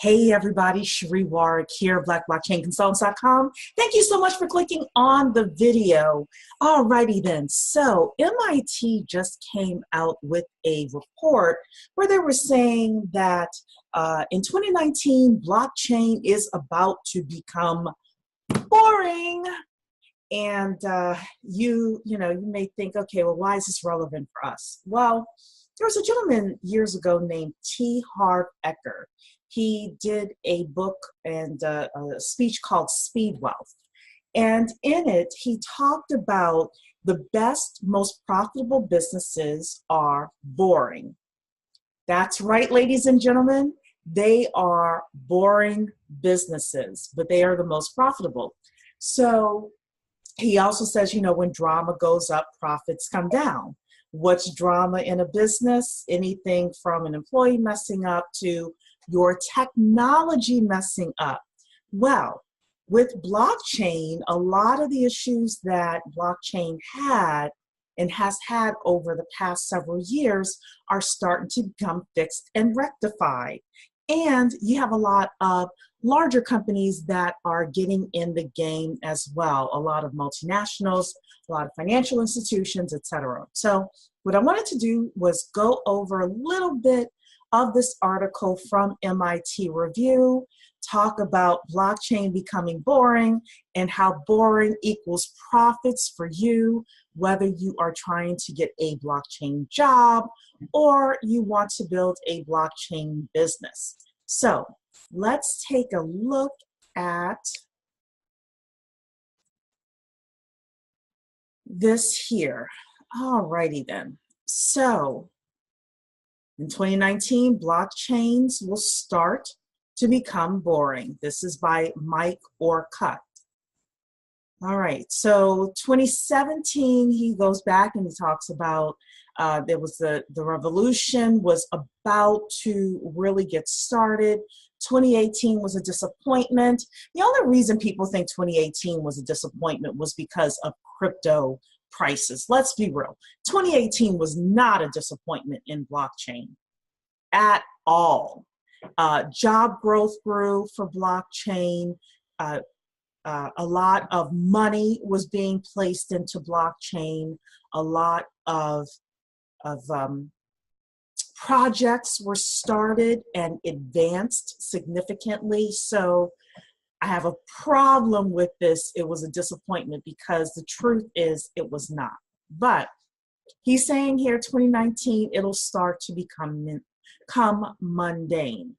Hey everybody, Cherie Warwick here, BlackBlockchainConsultants.com. Thank you so much for clicking on the video. Alrighty then, so MIT just came out with a report where they were saying that in 2019, blockchain is about to become boring. And you may think, okay, well, why is this relevant for us? Well, there was a gentleman years ago named T. Harv Eker. He did a book and a speech called Speed Wealth. And in it, he talked about the best, most profitable businesses are boring. That's right, ladies and gentlemen. They are boring businesses, but they are the most profitable. So he also says, when drama goes up, profits come down. What's drama in a business? Anything from an employee messing up to your technology messing up. Well, with blockchain, a lot of the issues that blockchain had and has had over the past several years are starting to become fixed and rectified. And you have a lot of larger companies that are getting in the game as well. A lot of multinationals, a lot of financial institutions, etc. So what I wanted to do was go over a little bit of this article from MIT Review, talk about blockchain becoming boring and how boring equals profits for you, whether you are trying to get a blockchain job or you want to build a blockchain business. So let's take a look at this here. Alrighty then. So in 2019, blockchains will start to become boring. This is by Mike Orcutt. All right, so 2017, he goes back and he talks about there was the revolution was about to really get started. 2018 was a disappointment. The only reason people think 2018 was a disappointment was because of crypto prices. Let's be real. 2018 was not a disappointment in blockchain at all. Job growth grew for blockchain. A lot of money was being placed into blockchain. A lot of projects were started and advanced significantly. So I have a problem with this. It was a disappointment because the truth is it was not. But he's saying here 2019, it'll start to become mundane.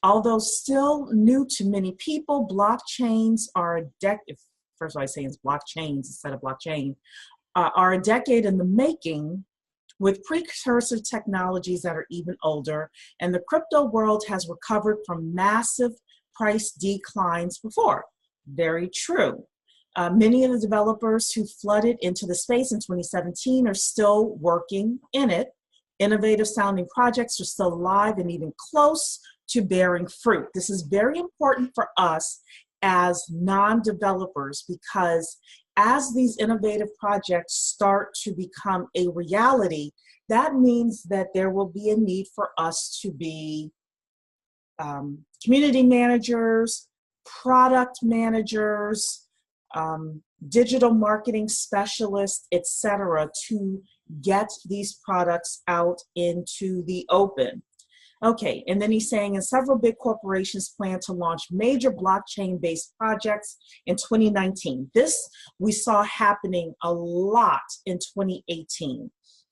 Although still new to many people, blockchains are first of all I say it's blockchains instead of blockchain, are a decade in the making with precursor technologies that are even older, and the crypto world has recovered from massive price declines before. Very true. Many of the developers who flooded into the space in 2017 are still working in it. Innovative sounding projects are still alive and even close to bearing fruit. This is very important for us as non-developers because as these innovative projects start to become a reality, that means that there will be a need for us to be community managers, product managers, digital marketing specialists, etc., to get these products out into the open. Okay, and then he's saying, and several big corporations plan to launch major blockchain-based projects in 2019. This we saw happening a lot in 2018.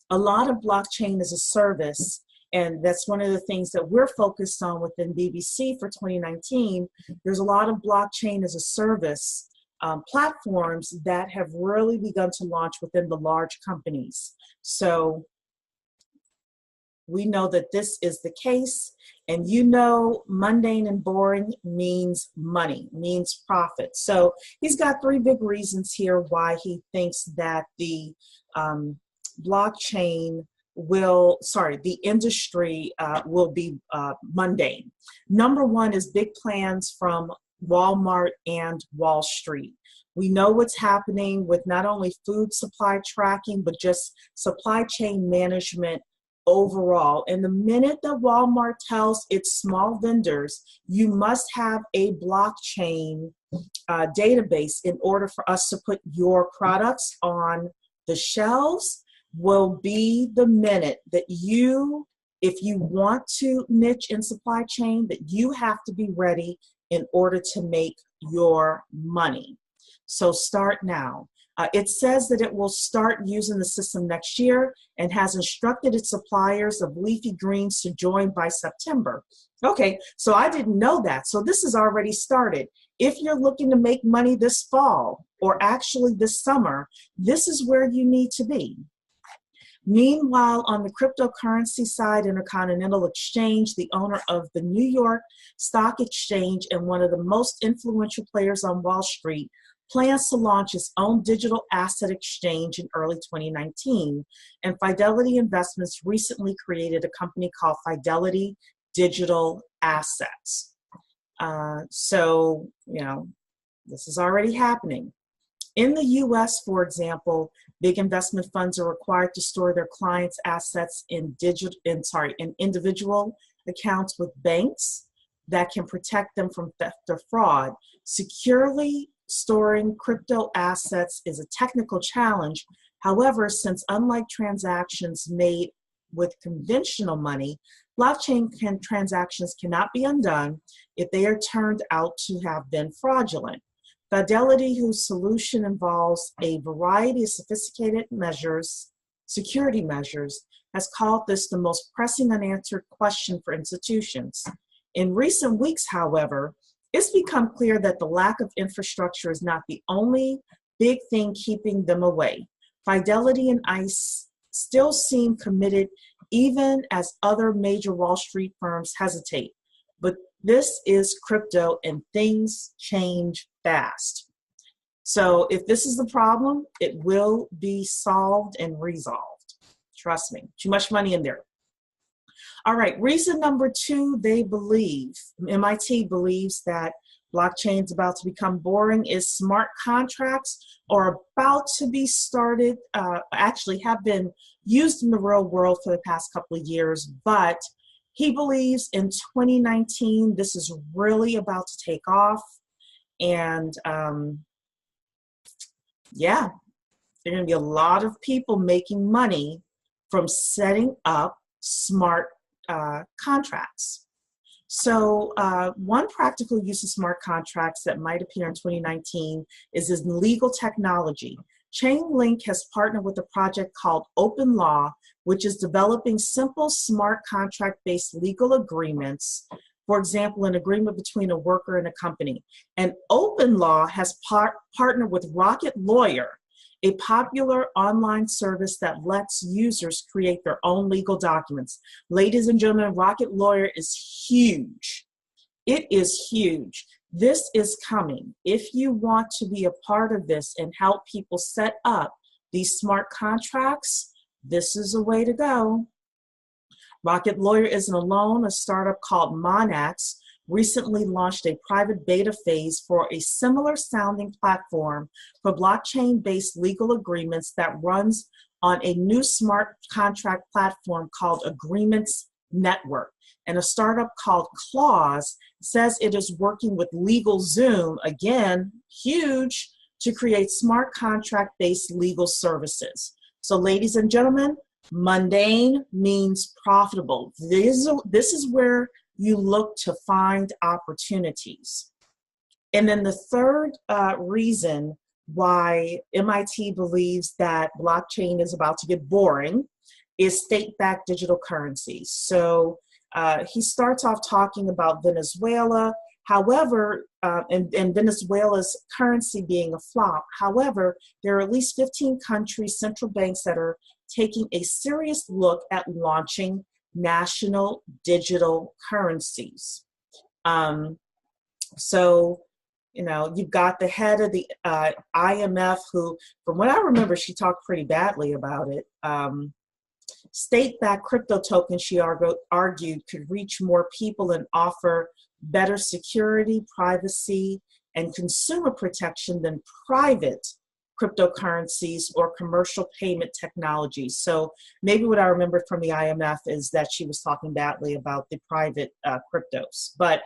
A lot of blockchain as a service, and that's one of the things that we're focused on within BBC for 2019. There's a lot of blockchain as a service platforms that have really begun to launch within the large companies. So we know that this is the case, and mundane and boring means money, means profit. So he's got three big reasons here why he thinks that the the industry will be mundane. Number one is big plans from Walmart and Wall Street. We know what's happening with not only food supply tracking, but just supply chain management overall. And the minute that Walmart tells its small vendors, you must have a blockchain database in order for us to put your products on the shelves, will be the minute that you, if you want to niche in supply chain, that you have to be ready in order to make your money. So start now. It says that it will start using the system next year and has instructed its suppliers of leafy greens to join by September. Okay, so I didn't know that. So this has already started. If you're looking to make money this fall, or actually this summer, this is where you need to be. Meanwhile, on the cryptocurrency side, Intercontinental Exchange, the owner of the New York Stock Exchange and one of the most influential players on Wall Street, plans to launch its own digital asset exchange in early 2019. And Fidelity Investments recently created a company called Fidelity Digital Assets. So, this is already happening. In the US, for example, big investment funds are required to store their clients' assets in individual accounts with banks that can protect them from theft or fraud. Securely storing crypto assets is a technical challenge. However, since unlike transactions made with conventional money, blockchain transactions cannot be undone if they are turned out to have been fraudulent. Fidelity, whose solution involves a variety of sophisticated security measures, has called this the most pressing unanswered question for institutions. In recent weeks, however, it's become clear that the lack of infrastructure is not the only big thing keeping them away. Fidelity and ICE still seem committed even as other major Wall Street firms hesitate. But this is crypto and things change fast. So if this is the problem, it will be solved and resolved. Trust me, too much money in there. All right, reason number 2, MIT believes that blockchain is about to become boring is smart contracts are about to be started, actually have been used in the real world for the past couple of years, but he believes in 2019, this is really about to take off. And there are going to be a lot of people making money from setting up smart contracts. So one practical use of smart contracts that might appear in 2019 is in legal technology. Chainlink has partnered with a project called Open Law, which is developing simple smart contract-based legal agreements. For example, an agreement between a worker and a company. And Open Law has partnered with Rocket Lawyer, a popular online service that lets users create their own legal documents. Ladies and gentlemen, Rocket Lawyer is huge. It is huge. This is coming. If you want to be a part of this and help people set up these smart contracts, this is a way to go. Rocket Lawyer isn't alone. A startup called Monax recently launched a private beta phase for a similar sounding platform for blockchain-based legal agreements that runs on a new smart contract platform called Agreements Network. And a startup called Clause says it is working with LegalZoom, again, huge, to create smart contract-based legal services. So ladies and gentlemen, mundane means profitable. This is where you look to find opportunities. And then the third reason why MIT believes that blockchain is about to get boring is state-backed digital currencies. So he starts off talking about Venezuela, however, and Venezuela's currency being a flop. However, there are at least 15 countries, central banks that are taking a serious look at launching national digital currencies. So, you've got the head of the IMF who, from what I remember, she talked pretty badly about it. State-backed crypto tokens, she argued, could reach more people and offer better security, privacy, and consumer protection than private cryptocurrencies or commercial payment technologies. So maybe what I remember from the IMF is that she was talking badly about the private cryptos. But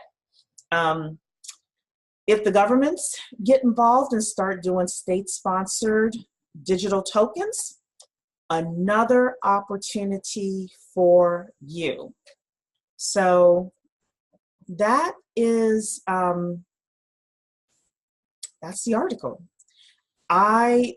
if the governments get involved and start doing state-sponsored digital tokens, another opportunity for you. So that is, that's the article. I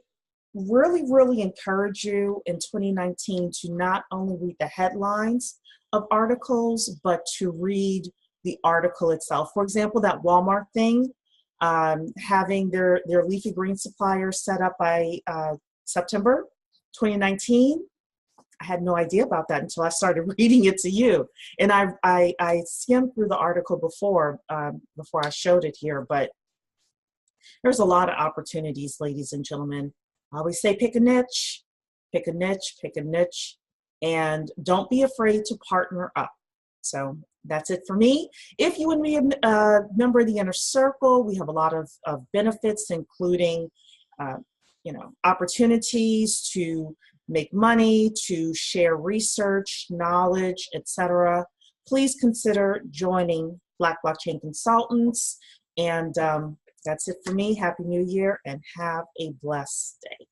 really encourage you in 2019 to not only read the headlines of articles, but to read the article itself. For example, that Walmart thing, having their leafy green supplier set up by September 2019. I had no idea about that until I started reading it to you. And I skimmed through the article before I showed it here, but there's a lot of opportunities, ladies and gentlemen. I always say pick a niche, pick a niche, pick a niche, and don't be afraid to partner up. So that's it for me. If you would be a member of the Inner Circle, we have a lot of benefits, including opportunities to make money, to share research, knowledge, etc. Please consider joining Black Blockchain Consultants. And that's it for me. Happy New Year and have a blessed day.